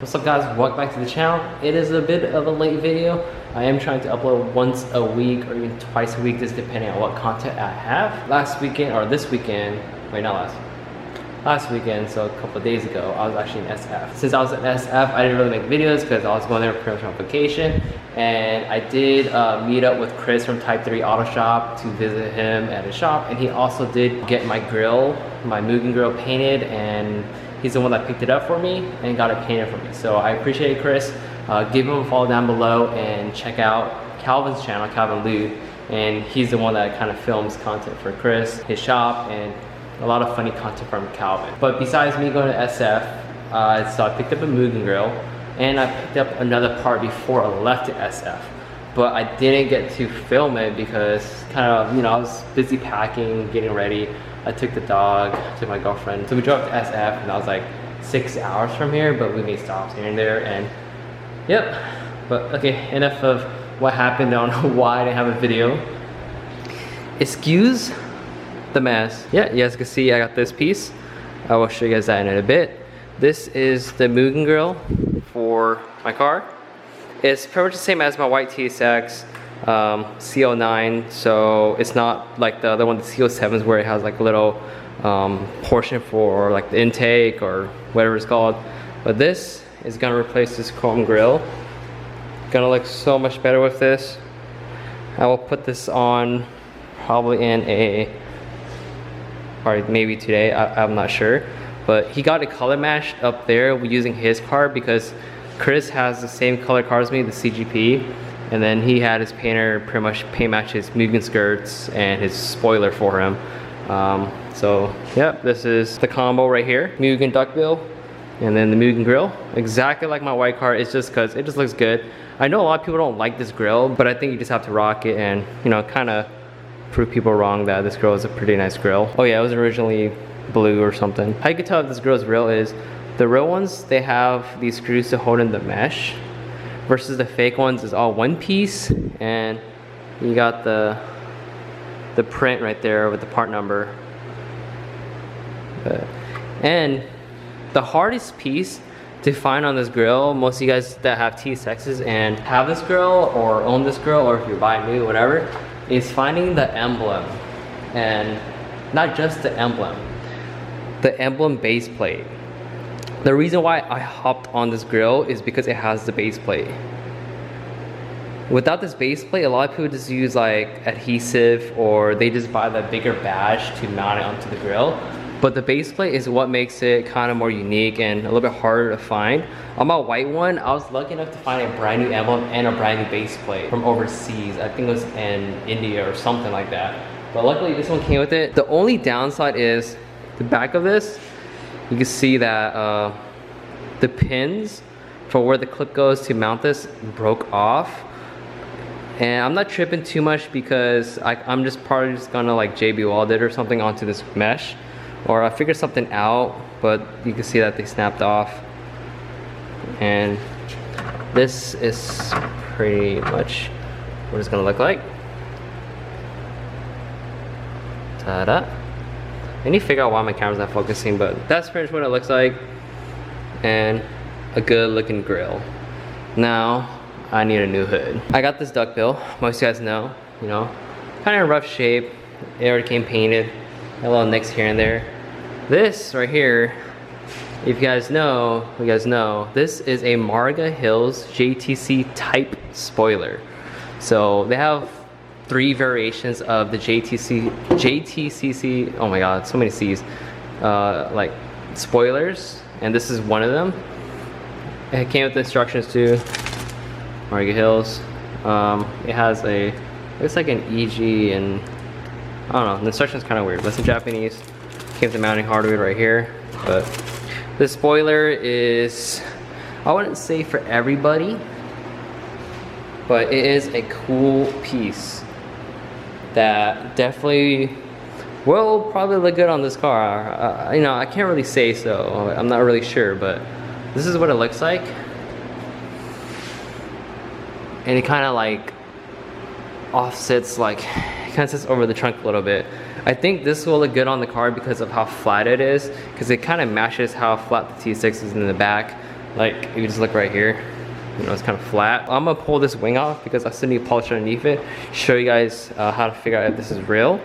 What's up guys, welcome back to the channel. It is a bit of a late video. I am trying to upload once a week or even twice a week, just depending on what content I have. Last weekend, or this weekend, wait not last weekend, so a couple of days ago, I was actually in SF. Since I was in SF, I didn't really make videos because I was going there pretty much on vacation. And I did meet up with Chris from Type 3 Auto Shop to visit him at his shop. And he also did get my grill, my Mugen grill painted, and he's the one that picked it up for me and got it painted for me. So I appreciate Chris. Give him a follow down below and check out Calvin's channel, Calvinlude. And he's the one that kind of films content for Chris, his shop, and a lot of funny content from Calvin. But besides me going to SF, so I picked up a Mugen grill and I picked up another part before I left to SF. But I didn't get to film it because kind of, I was busy packing, getting ready. I took the dog, took my girlfriend. So we drove to SF and I was like 6 hours from here, but we made stops here and there and yep. But okay, enough of what happened on why I didn't have a video. Excuse the mess. Yeah, you guys can see I got this piece. I will show you guys that in a bit. This is the Mugen grill for my car. It's pretty much the same as my white TSX. CO9, so it's not like the other one, the CO7s, where it has like a little portion for like the intake or whatever it's called. But this is gonna replace this chrome grill. Gonna look so much better with this. I will put this on probably in a, or maybe today, I'm not sure. But he got it color matched up there using his car because Chris has the same color car as me, the CGP. And then he had his painter pretty much paint match his Mugen skirts and his spoiler for him. So yep, this is the combo right here. Mugen duckbill and then the Mugen grill. Exactly like my white car, it's just because it just looks good. I know a lot of people don't like this grill, but I think you just have to rock it and kind of prove people wrong that this grill is a pretty nice grill. Oh yeah, it was originally blue or something. How you can tell if this grill is real is the real ones, they have these screws to hold in the mesh, versus the fake ones is all one piece, and you got the print right there with the part number. And the hardest piece to find on this grill, most of you guys that have TSXs and have this grill or own this grill, or if you're buying new, whatever, is finding the emblem. And not just the emblem base plate. The reason why I hopped on this grill is because it has the base plate. Without this base plate, a lot of people just use like adhesive, or they just buy the bigger badge to mount it onto the grill. But the base plate is what makes it kind of more unique and a little bit harder to find. On my white one, I was lucky enough to find a brand new emblem and a brand new base plate from overseas. I think it was in India or something like that. But luckily this one came with it. The only downside is the back of this. You can see that the pins for where the clip goes to mount this broke off. And I'm not tripping too much because I'm just probably just gonna like JB weld it or something onto this mesh. Or I figured something out, but you can see that they snapped off. And this is pretty much what it's gonna look like. Ta-da. I need to figure out why my camera's not focusing, but that's pretty much what it looks like. And a good looking grill. Now, I need a new hood. I got this duckbill, most of you guys know, kind of in rough shape. It already came painted, a little nicks here and there. This right here, if you guys know, this is a Marga Hills JTCC type spoiler. So they have 3 variations of the JTCC, oh my god, so many C's, like spoilers, and this is one of them. It came with the instructions too. Marga Hills. It has it's like an EG, and I don't know, the instructions kind of weird, but it's in Japanese. Came with the mounting hardware right here. But this spoiler is, I wouldn't say for everybody, but it is a cool piece that definitely will probably look good on this car. I can't really say so. I'm not really sure, but this is what it looks like. And it kind of like offsets, like it kind of sits over the trunk a little bit. I think this will look good on the car because of how flat it is, because it kind of matches how flat the TSX is in the back. Like if you just look right here, you know, it's kind of flat. I'm gonna pull this wing off because I still need polish underneath it. Show you guys how to figure out if this is real.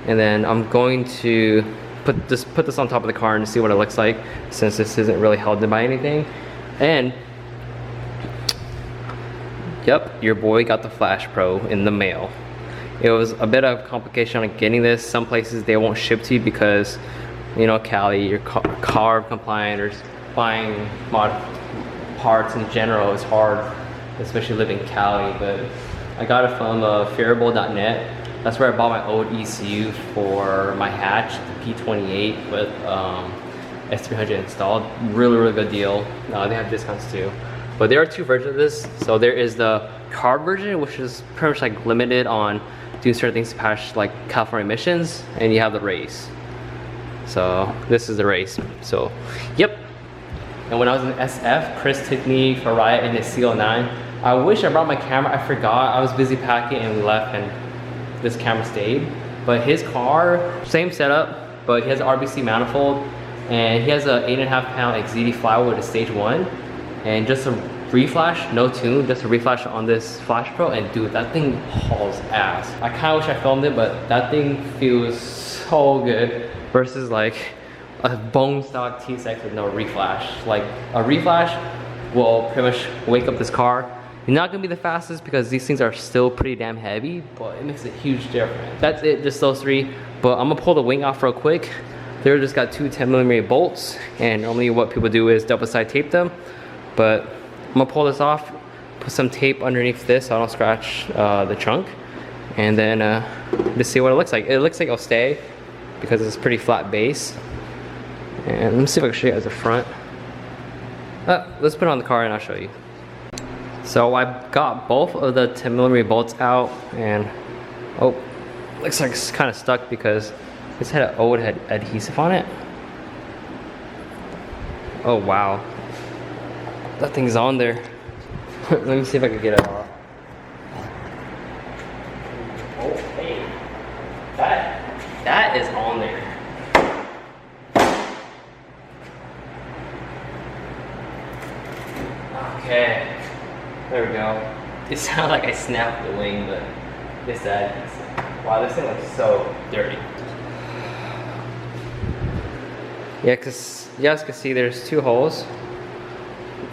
And then I'm going to put this on top of the car and see what it looks like, since this isn't really held in by anything. And yep, your boy got the flashpro in the mail. It was a bit of complication on getting this. Some places they won't ship to you because, you know, Cali, your carb compliant, or buying mod parts in general is hard, especially living in Cali. But I got it from fairable.net. That's where I bought my old ECU for my hatch, the P28 with S300 installed. Really good deal. They have discounts too. But there are two versions of this. So there is the carb version, which is pretty much like limited on doing certain things to pass like California emissions, and you have the race. So this is the race. So yep. And when I was in SF, Chris took me for a ride in his C09. I wish I brought my camera. I forgot. I was busy packing and we left, and this camera stayed. But his car, same setup, but he has an RBC manifold, and he has a 8.5 pound XZD flywheel with a stage 1, and just a reflash, no tune, just a reflash on this flashpro, and dude, that thing hauls ass. I kind of wish I filmed it, but that thing feels so good versus like a bone stock TSX with no reflash. Like a reflash will pretty much wake up this car. You're not gonna be the fastest because these things are still pretty damn heavy, but it makes a huge difference. That's it, just those three. But I'm gonna pull the wing off real quick. They just got two 10mm bolts, and normally what people do is double side tape them. But I'm gonna pull this off, put some tape underneath this so I don't scratch the trunk, and then just see what it looks like. It looks like it'll stay because it's a pretty flat base. And let me see if I can show you guys the front. Let's put it on the car and I'll show you. So I got both of the 10mm bolts out, and oh, looks like it's kind of stuck because this had an old adhesive on it. Oh wow, that thing's on there. Let me see if I can get it off. Oh hey, that is on there. Okay. There we go. It sounded like I snapped the wing, but it's that. Wow, this thing looks so dirty. Yeah, because you guys can see there's two holes.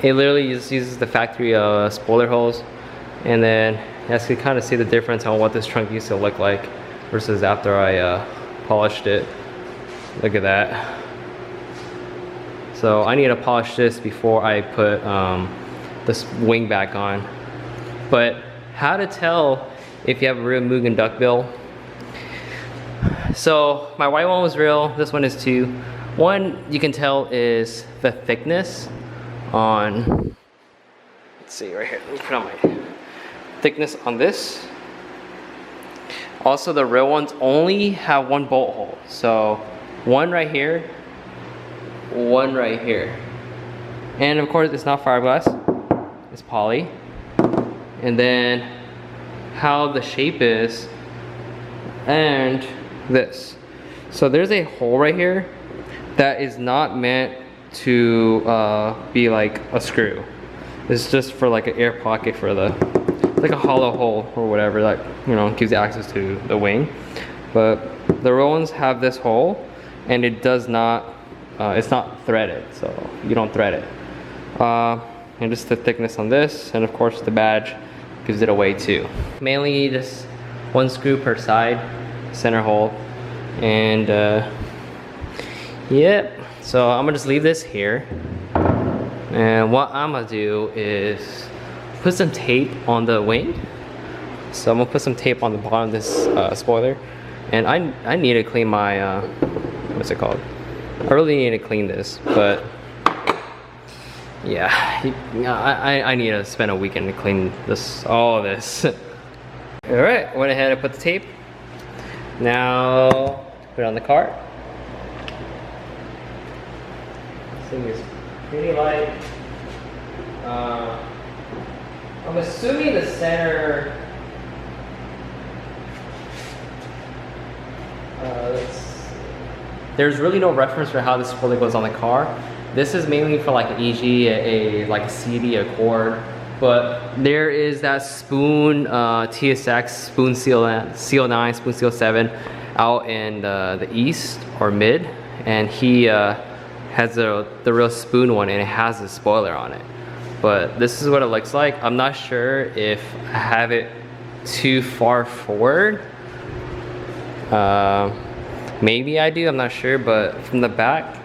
It literally just uses the factory spoiler holes. And then you guys can kind of see the difference on what this trunk used to look like versus after I polished it. Look at that. So I need to polish this before I put this wing back on. But how to tell if you have a real Mugen duckbill? So my white one was real, this one is too. One you can tell is the thickness on, let's see right here, let me put on my thickness on this. Also the real ones only have one bolt hole. So one right here, one right here. And of course it's not fiberglass. It's poly. And then how the shape is, and this. So there's a hole right here that is not meant to be like a screw. It's just for like an air pocket for the, like a hollow hole or whatever that, you know, gives you access to the wing. But the real ones have this hole, and it does not, it's not threaded, so you don't thread it. And just the thickness on this, and of course the badge gives it away too. Mainly just one screw per side, center hole, and yep. So I'm gonna just leave this here, and what I'm gonna do is put some tape on the wing. So I'm gonna put some tape on the bottom of this spoiler, and I need to clean my what's it called? I really need to clean this, but yeah, I need to spend a weekend to clean this, all this. Alright, went ahead and put the tape. Now, put it on the cart. This thing is pretty light. I'm assuming the center, there's really no reference for how this spoiler goes on the car. This is mainly for like an EG, like a CD, a chord. But there is that Spoon TSX, Spoon CO9, Spoon CO7 out in the east or mid, and he has the real Spoon one, and it has a spoiler on it. But this is what it looks like. I'm not sure if I have it too far forward. Maybe I do, I'm not sure, but from the back,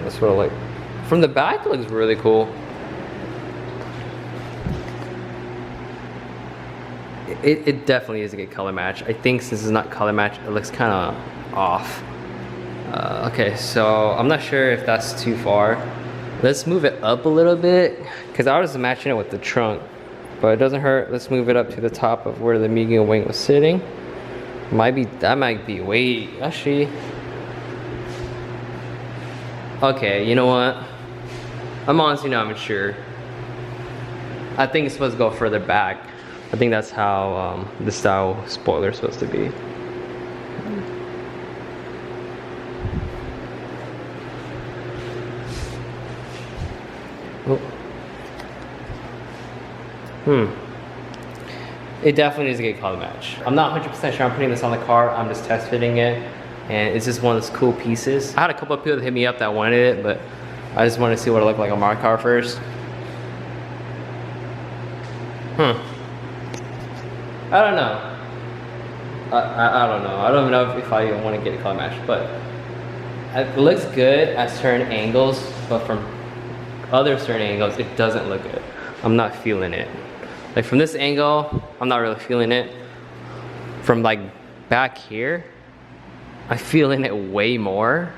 that's what I like. From the back, it looks really cool. It definitely is a good color match. I think since it's not color match, it looks kind of off. Okay, so I'm not sure if that's too far. Let's move it up a little bit, because I was matching it with the trunk, but it doesn't hurt. Let's move it up to the top of where the Mugen wing was sitting. That might be, wait, actually. Okay, you know what? I'm honestly not even sure. I think it's supposed to go further back. I think that's how the style spoiler is supposed to be. Oh. It definitely is a good color match. I'm not 100% sure I'm putting this on the car. I'm just test fitting it, and it's just one of those cool pieces. I had a couple of people that hit me up that wanted it, but I just wanted to see what it looked like on my car first. I don't know. I don't know. I don't even know if I even want to get a color match, but it looks good at certain angles, but from other certain angles, it doesn't look good. I'm not feeling it. Like from this angle, I'm not really feeling it. From like back here, I'm feeling it way more.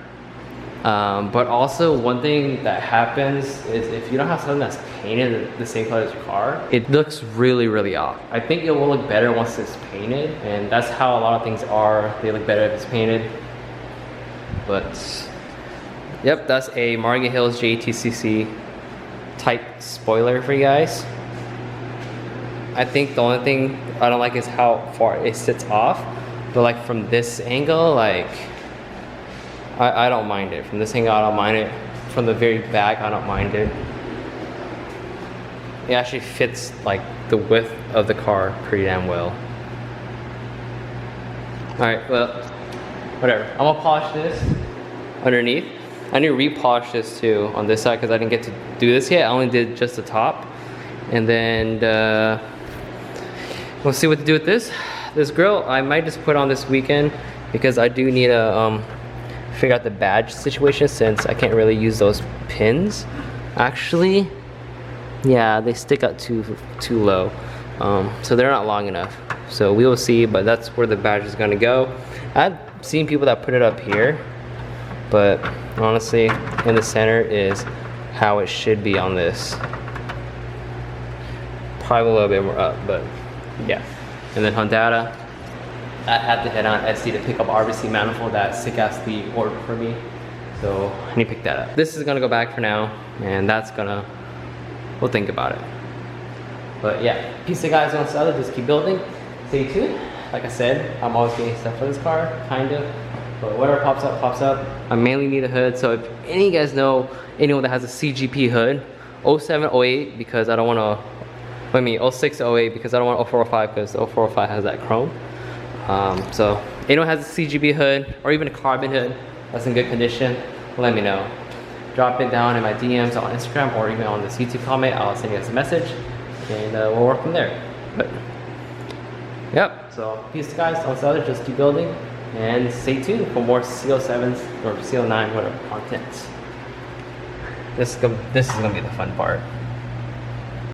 But also one thing that happens is if you don't have something that's painted the same color as your car, it looks really, really off. I think it will look better once it's painted, and that's how a lot of things are. They look better if it's painted. But yep, that's a Marga Hills JTCC type spoiler for you guys. I think the only thing I don't like is how far it sits off, but like from this angle, like I don't mind it. From this angle, I don't mind it. From the very back, I don't mind it. It actually fits like the width of the car pretty damn well. Alright, well, whatever. I'm gonna polish this underneath. I need to repolish this too on this side because I didn't get to do this yet. I only did just the top. And then we'll see what to do with this. This grill, I might just put on this weekend because I do need to figure out the badge situation since I can't really use those pins. Actually, yeah, they stick out too low. So they're not long enough. So we will see, but that's where the badge is gonna go. I've seen people that put it up here, but honestly, in the center is how it should be on this. Probably a little bit more up, but yeah. And then Hondata, I had to head on Etsy to pick up RBC manifold that sick ass the ordered for me. So I need to pick that up. This is gonna go back for now, and that's gonna, we'll think about it. But yeah, peace of guys on the just keep building. Stay tuned. Like I said, I'm always getting stuff for this car, kind of. But whatever pops up, pops up. I mainly need a hood, so if any of you guys know anyone that has a CGP hood, 07, 08, because I don't want to, 06, 08, because I don't want 0405, because 0405 has that chrome. So anyone has a CGP hood, or even a carbon hood that's in good condition, let me know. Drop it down in my DMs on Instagram, or even on this YouTube comment. I'll send you guys a message, and we'll work from there. But yep, so peace guys, on the other, just keep building, and stay tuned for more CO7s or CO9 whatever content. This is gonna be the fun part.